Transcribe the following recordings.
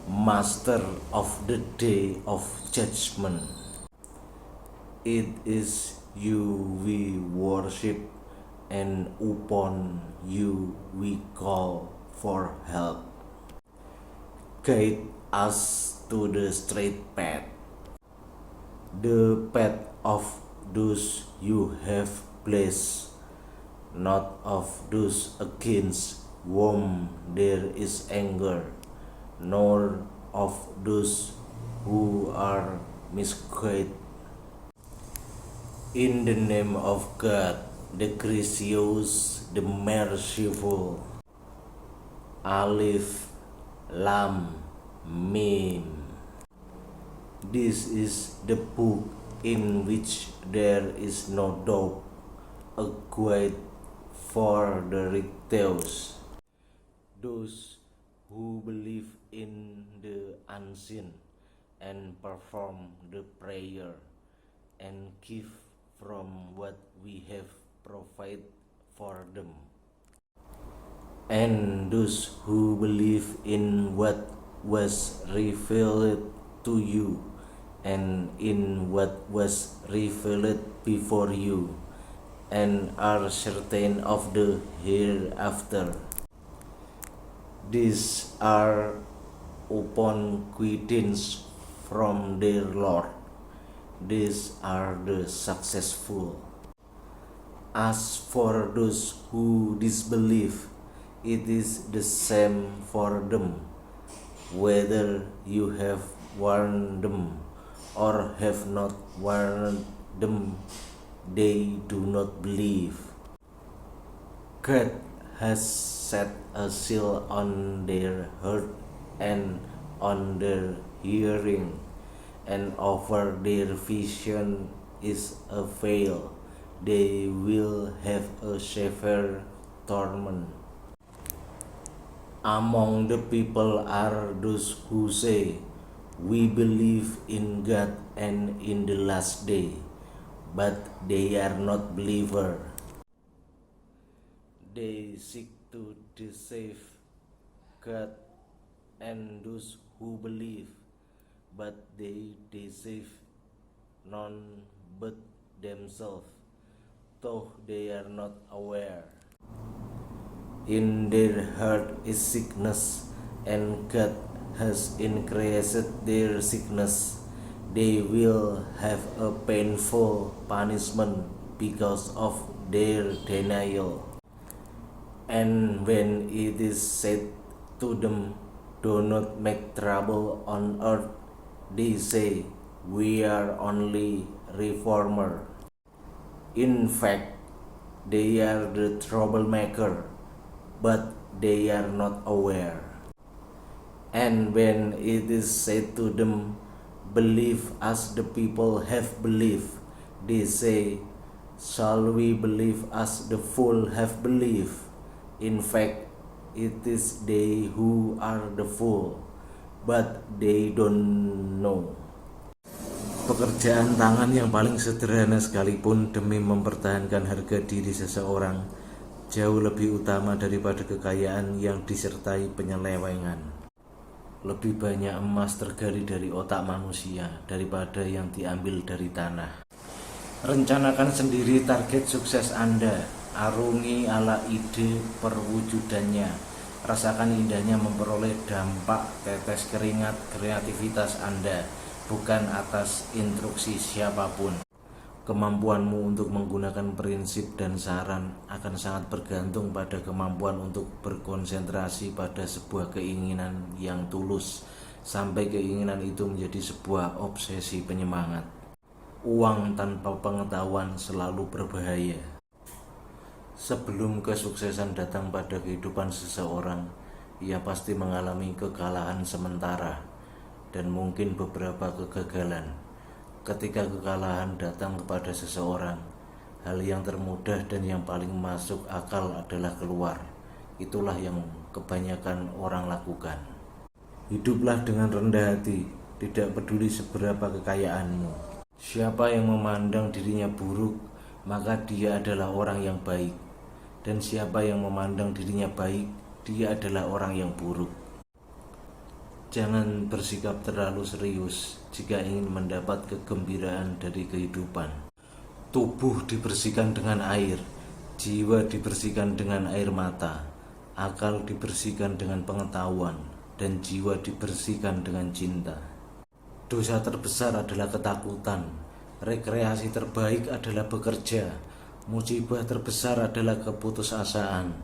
Master of the day of judgment. It is you we worship, and upon you we call for help. Guide us to the straight path, the path of those you have blessed, not of those against whom there is anger, nor of those who are misguided. In the name of God, the gracious, the merciful. Alif Lam Mim. This is the book in which there is no doubt, a guide for the righteous, those who believe in the unseen and perform the prayer and give from what we have provided for them, and those who believe in what was revealed to you and in what was revealed before you, and are certain of the hereafter. These are upon guidance from their Lord. These are the successful. As for those who disbelieve, it is the same for them, whether you have warned them or have not warned them, they do not believe. God has set a seal on their heart and on their hearing, and over their vision is a veil. They will have a severe torment. Among the people are those who say, "We believe in God and in the last day," but they are not believers. They seek to deceive God and those who believe, but they deceive none but themselves, though they are not aware. In their heart is sickness, and God has increased their sickness. They will have a painful punishment because of their denial. And when it is said to them, "Do not make trouble on earth," they say, "We are only reformer." In fact, they are the troublemaker, but they are not aware. And when it is said to them, "Believe as the people have believed," they say, "Shall we believe as the fool have believed?" In fact, it is they who are the fool, but they don't know. Pekerjaan tangan yang paling sederhana sekalipun demi mempertahankan harga diri seseorang jauh lebih utama daripada kekayaan yang disertai penyelewengan. Lebih banyak emas tergali dari otak manusia daripada yang diambil dari tanah. Rencanakan sendiri target sukses Anda, arungi ala ide perwujudannya, rasakan indahnya memperoleh dampak tetes keringat kreativitas Anda, bukan atas instruksi siapapun. Kemampuanmu untuk menggunakan prinsip dan saran akan sangat bergantung pada kemampuan untuk berkonsentrasi pada sebuah keinginan yang tulus, sampai keinginan itu menjadi sebuah obsesi penyemangat. Uang tanpa pengetahuan selalu berbahaya. Sebelum kesuksesan datang pada kehidupan seseorang, ia pasti mengalami kekalahan sementara dan mungkin beberapa kegagalan. Ketika kekalahan datang kepada seseorang, hal yang termudah dan yang paling masuk akal adalah keluar. Itulah yang kebanyakan orang lakukan. Hiduplah dengan rendah hati, tidak peduli seberapa kekayaanmu. Siapa yang memandang dirinya buruk, maka dia adalah orang yang baik. Dan siapa yang memandang dirinya baik, dia adalah orang yang buruk. Jangan bersikap terlalu serius jika ingin mendapat kegembiraan dari kehidupan. Tubuh dibersihkan dengan air, jiwa dibersihkan dengan air mata, akal dibersihkan dengan pengetahuan, dan jiwa dibersihkan dengan cinta. Dosa terbesar adalah ketakutan, rekreasi terbaik adalah bekerja, musibah terbesar adalah keputusasaan,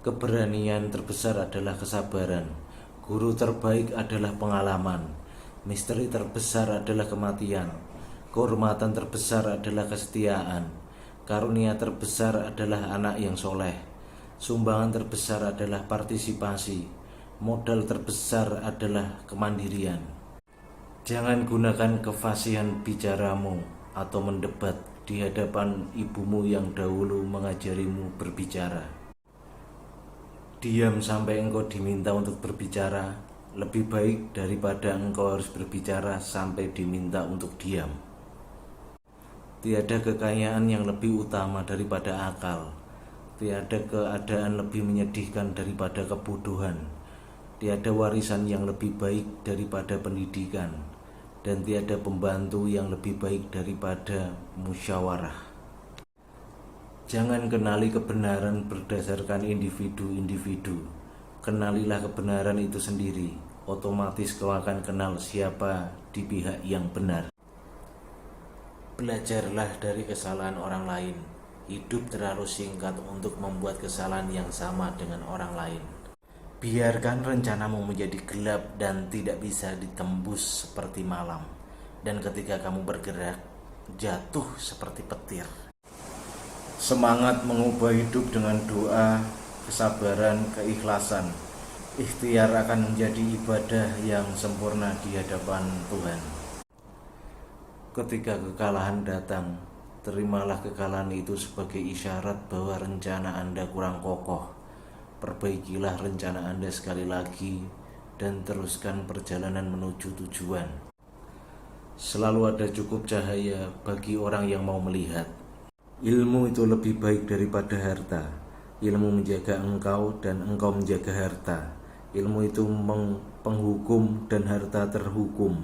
keberanian terbesar adalah kesabaran, guru terbaik adalah pengalaman, misteri terbesar adalah kematian, kehormatan terbesar adalah kesetiaan, karunia terbesar adalah anak yang soleh, sumbangan terbesar adalah partisipasi, modal terbesar adalah kemandirian. Jangan gunakan kefasihan bicaramu atau mendebat di hadapan ibumu yang dahulu mengajarimu berbicara. Diam sampai engkau diminta untuk berbicara, lebih baik daripada engkau harus berbicara sampai diminta untuk diam. Tiada kekayaan yang lebih utama daripada akal. Tiada keadaan lebih menyedihkan daripada kebodohan. Tiada warisan yang lebih baik daripada pendidikan. Dan tiada pembantu yang lebih baik daripada musyawarah. Jangan kenali kebenaran berdasarkan individu-individu. Kenalilah kebenaran itu sendiri. Otomatis kau akan kenal siapa di pihak yang benar. Belajarlah dari kesalahan orang lain. Hidup terlalu singkat untuk membuat kesalahan yang sama dengan orang lain. Biarkan rencanamu menjadi gelap dan tidak bisa ditembus seperti malam. Dan ketika kamu bergerak, jatuh seperti petir. Semangat mengubah hidup dengan doa, kesabaran, keikhlasan. Ikhtiar akan menjadi ibadah yang sempurna di hadapan Tuhan. Ketika kekalahan datang, terimalah kekalahan itu sebagai isyarat bahwa rencana Anda kurang kokoh. Perbaikilah rencana Anda sekali lagi dan teruskan perjalanan menuju tujuan. Selalu ada cukup cahaya bagi orang yang mau melihat. Ilmu itu lebih baik daripada harta. Ilmu menjaga engkau dan engkau menjaga harta. Ilmu itu penghukum dan harta terhukum.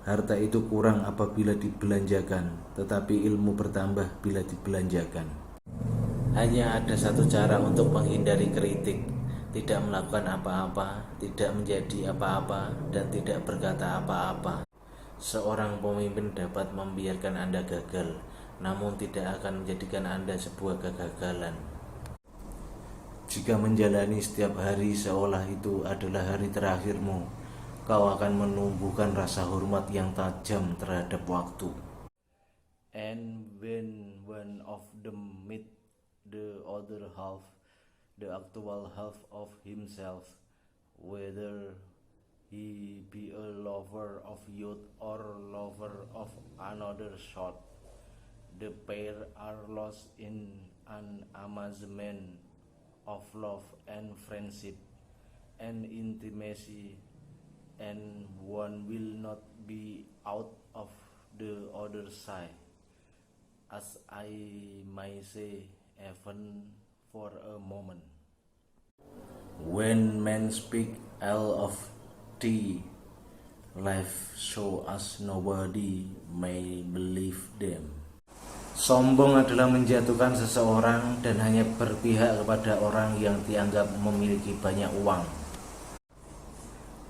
Harta itu kurang apabila dibelanjakan, tetapi ilmu bertambah bila dibelanjakan. Hanya ada satu cara untuk menghindari kritik: tidak melakukan apa-apa, tidak menjadi apa-apa, dan tidak berkata apa-apa. Seorang pemimpin dapat membiarkan Anda gagal, namun tidak akan menjadikan Anda sebuah kegagalan. Jika menjalani setiap hari seolah itu adalah hari terakhirmu, kau akan menumbuhkan rasa hormat yang tajam terhadap waktu. And when one of them meet the other half, the actual half of himself, whether he be a lover of youth or lover of another sort, the pair are lost in an amazement of love and friendship and intimacy, and one will not be out of the other side, as I may say, even for a moment. When men speak ill of thee, life show us nobody may believe them. Sombong adalah menjatuhkan seseorang dan hanya berpihak kepada orang yang dianggap memiliki banyak uang.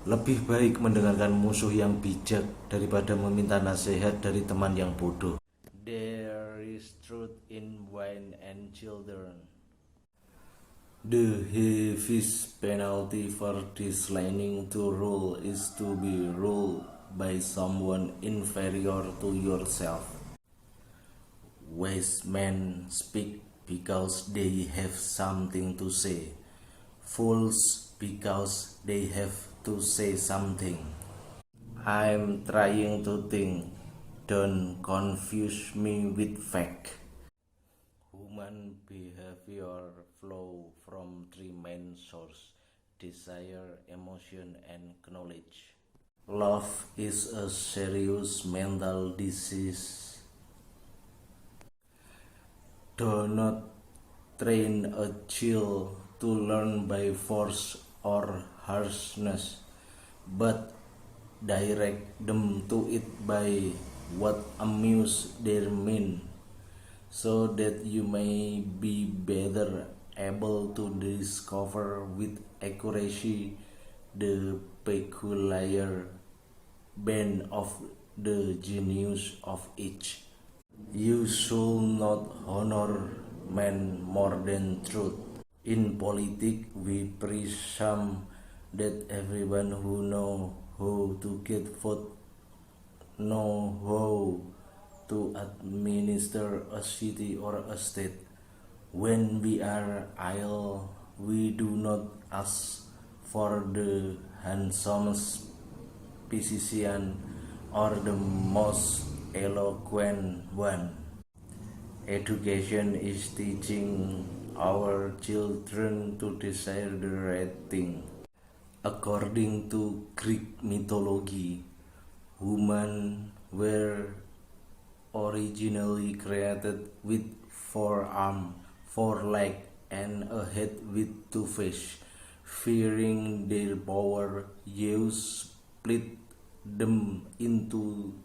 Lebih baik mendengarkan musuh yang bijak daripada meminta nasihat dari teman yang bodoh. There is truth in wine and children. The heaviest penalty for declining to rule is to be ruled by someone inferior to yourself. Wise men speak because they have something to say. Fools because they have to say something. I'm trying to think. Don't confuse me with fact. Human behavior flow from three main sources: desire, emotion, and knowledge. Love is a serious mental disease. Do not train a child to learn by force or harshness, but direct them to it by what amuse their mind, so that you may be better able to discover with accuracy the peculiar bent of the genius of each. You should not honor man more than truth. In politics, we presume that everyone who knows how to get vote know how to administer a city or a state. When we are idle, we do not ask for the handsomest physician or the most eloquent one. Education is teaching our children to desire the right thing. According to Greek mythology, humans were originally created with 4 arms, 4 legs, and a head with 2 faces. Fearing their power, Zeus split them into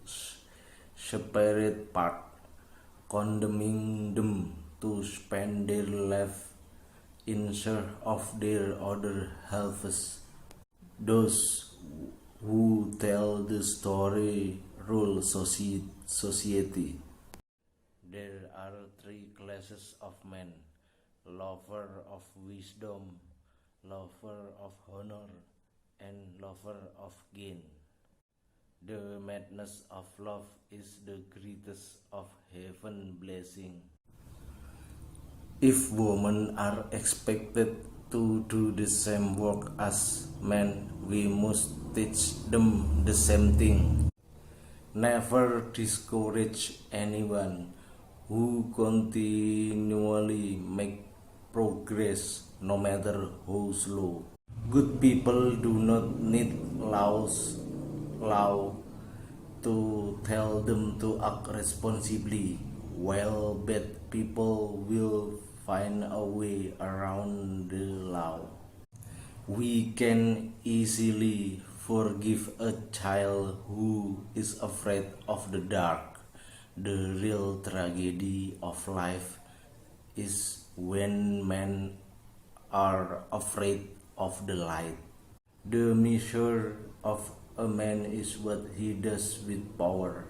separate parts, condemning them to spend their life in search of their other halves. Those who tell the story rule society. There are 3 classes of men: lover of wisdom, lover of honor, and lover of gain. The madness of love is the greatest of heaven blessing. If women are expected to do the same work as men, we must teach them the same thing. Never discourage anyone who continually make progress, no matter how slow. Good people do not need law to tell them to act responsibly, while bad people will find a way around the law. We can easily forgive a child who is afraid of the dark. The real tragedy of life is when men are afraid of the light. The measure of a man is what he does with power.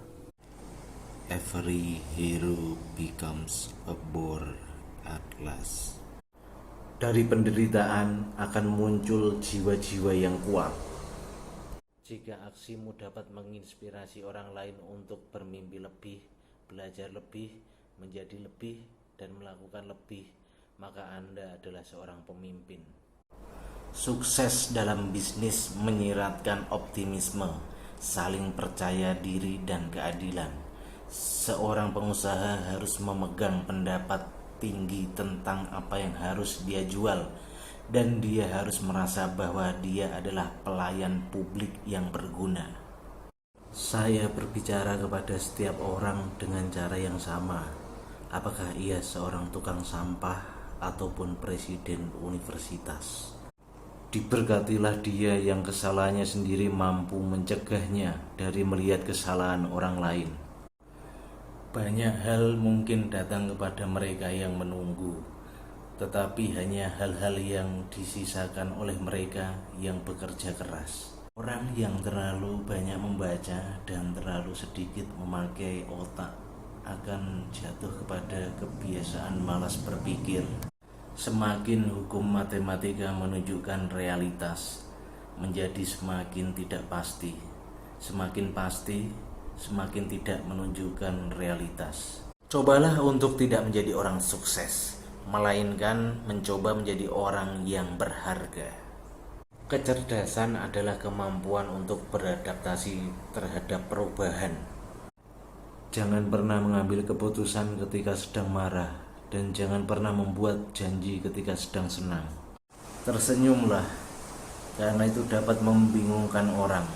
Every hero becomes a bore at last. Dari penderitaan akan muncul jiwa-jiwa yang kuat. Jika aksimu dapat menginspirasi orang lain untuk bermimpi lebih, belajar lebih, menjadi lebih, dan melakukan lebih, maka Anda adalah seorang pemimpin. Sukses dalam bisnis menyiratkan optimisme, saling percaya diri, dan keadilan. Seorang pengusaha harus memegang pendapat tinggi tentang apa yang harus dia jual, dan dia harus merasa bahwa dia adalah pelayan publik yang berguna. Saya berbicara kepada setiap orang dengan cara yang sama, apakah ia seorang tukang sampah ataupun presiden universitas. Diberkatilah dia yang kesalahannya sendiri mampu mencegahnya dari melihat kesalahan orang lain. Banyak hal mungkin datang kepada mereka yang menunggu, tetapi hanya hal-hal yang disisakan oleh mereka yang bekerja keras. Orang yang terlalu banyak membaca dan terlalu sedikit memakai otak akan jatuh kepada kebiasaan malas berpikir. Semakin hukum matematika menunjukkan realitas, menjadi semakin tidak pasti. Semakin pasti, semakin tidak menunjukkan realitas. Cobalah untuk tidak menjadi orang sukses, melainkan mencoba menjadi orang yang berharga. Kecerdasan adalah kemampuan untuk beradaptasi terhadap perubahan. Jangan pernah mengambil keputusan ketika sedang marah, dan jangan pernah membuat janji ketika sedang senang. Tersenyumlah, karena itu dapat membingungkan orang.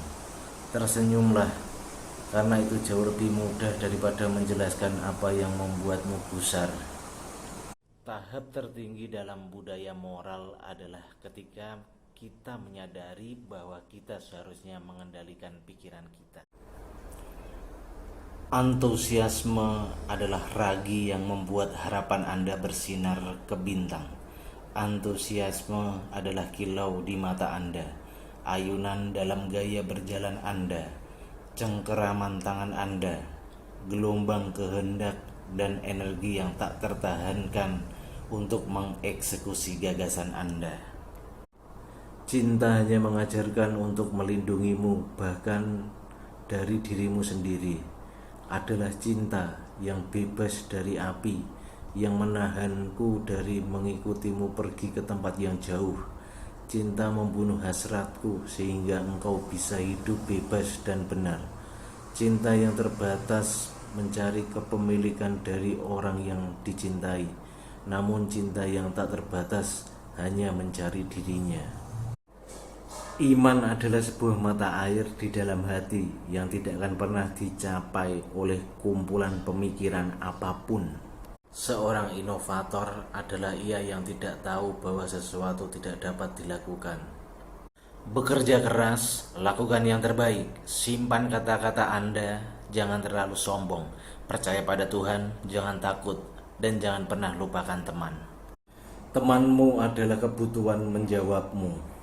Tersenyumlah, karena itu jauh lebih mudah daripada menjelaskan apa yang membuatmu gusar. Tahap tertinggi dalam budaya moral adalah ketika kita menyadari bahwa kita seharusnya mengendalikan pikiran kita. Antusiasme adalah ragi yang membuat harapan Anda bersinar ke bintang. Antusiasme adalah kilau di mata Anda, ayunan dalam gaya berjalan Anda, cengkeraman tangan Anda, gelombang kehendak dan energi yang tak tertahankan untuk mengeksekusi gagasan Anda. Cinta hanya mengajarkan untuk melindungimu bahkan dari dirimu sendiri. Adalah cinta yang bebas dari api, yang menahanku dari mengikutimu pergi ke tempat yang jauh. Cinta membunuh hasratku sehingga engkau bisa hidup bebas dan benar. Cinta yang terbatas mencari kepemilikan dari orang yang dicintai, namun cinta yang tak terbatas hanya mencari dirinya. Iman adalah sebuah mata air di dalam hati yang tidak akan pernah dicapai oleh kumpulan pemikiran apapun. Seorang inovator adalah ia yang tidak tahu bahwa sesuatu tidak dapat dilakukan. Bekerja keras, lakukan yang terbaik, simpan kata-kata Anda, jangan terlalu sombong, percaya pada Tuhan, jangan takut, dan jangan pernah lupakan teman. Temanmu adalah kebutuhan menjawabmu.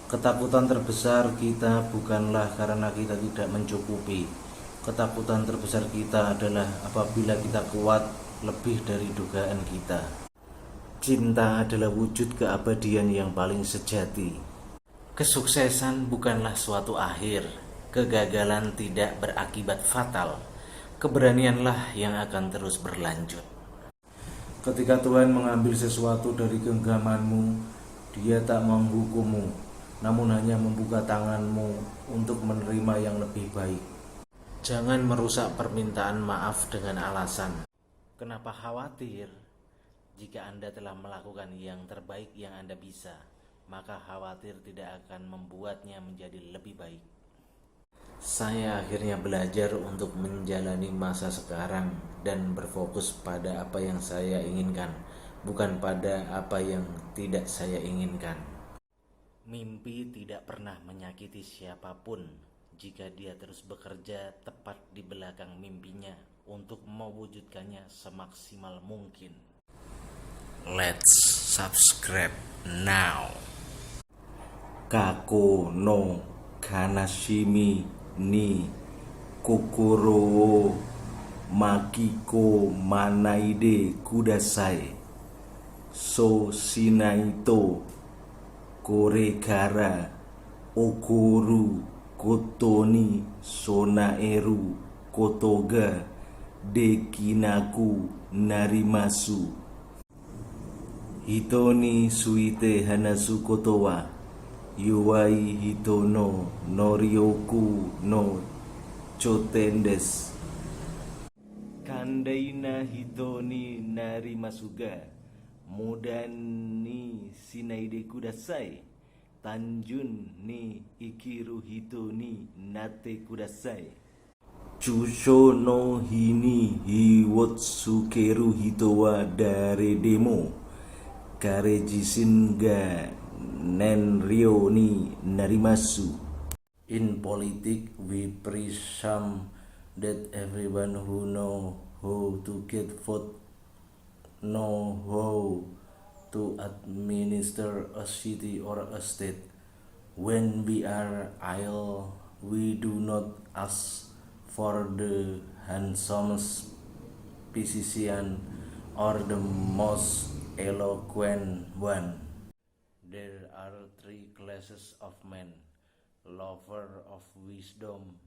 Ketakutan terbesar kita bukanlah karena kita tidak mencukupi. Ketakutan terbesar kita adalah apabila kita kuat lebih dari dugaan kita. Cinta adalah wujud keabadian yang paling sejati. Kesuksesan bukanlah suatu akhir. Kegagalan tidak berakibat fatal. Keberanianlah yang akan terus berlanjut. Ketika Tuhan mengambil sesuatu dari genggamanmu, Dia tak menghukummu, namun hanya membuka tanganmu untuk menerima yang lebih baik. Jangan merusak permintaan maaf dengan alasan, "Kenapa khawatir?" Jika Anda telah melakukan yang terbaik yang Anda bisa, maka khawatir tidak akan membuatnya menjadi lebih baik. Saya akhirnya belajar untuk menjalani masa sekarang dan berfokus pada apa yang saya inginkan, bukan pada apa yang tidak saya inginkan. Mimpi tidak pernah menyakiti siapapun jika dia terus bekerja tepat di belakang mimpinya untuk mewujudkannya semaksimal mungkin. Let's subscribe now. Kako no kanashimi ni kokoro makiko manaide kudasai. So shinai to koregara okoru koto ni sonaeru koto ga dekinaku narimasu. Hito ni suite hanasu koto wa yuwai hito no norioku no choten desu. Kandai na hito ni narimasu ga modan ni shinaide kudasai. Tanjun ni ikiru hito ni nate kudasai. Chusho no hi ni hiwotsukeru hito wa daredemo. Karejisin ga nenryo ni narimasu. In politics, we presume that everyone who know how to get vote know how to administer a city or a state. When we are ill, we do not ask for the handsomest physician or the most eloquent one. There are three classes of men: lover of wisdom,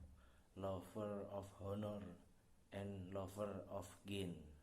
lover of honor, and lover of gain.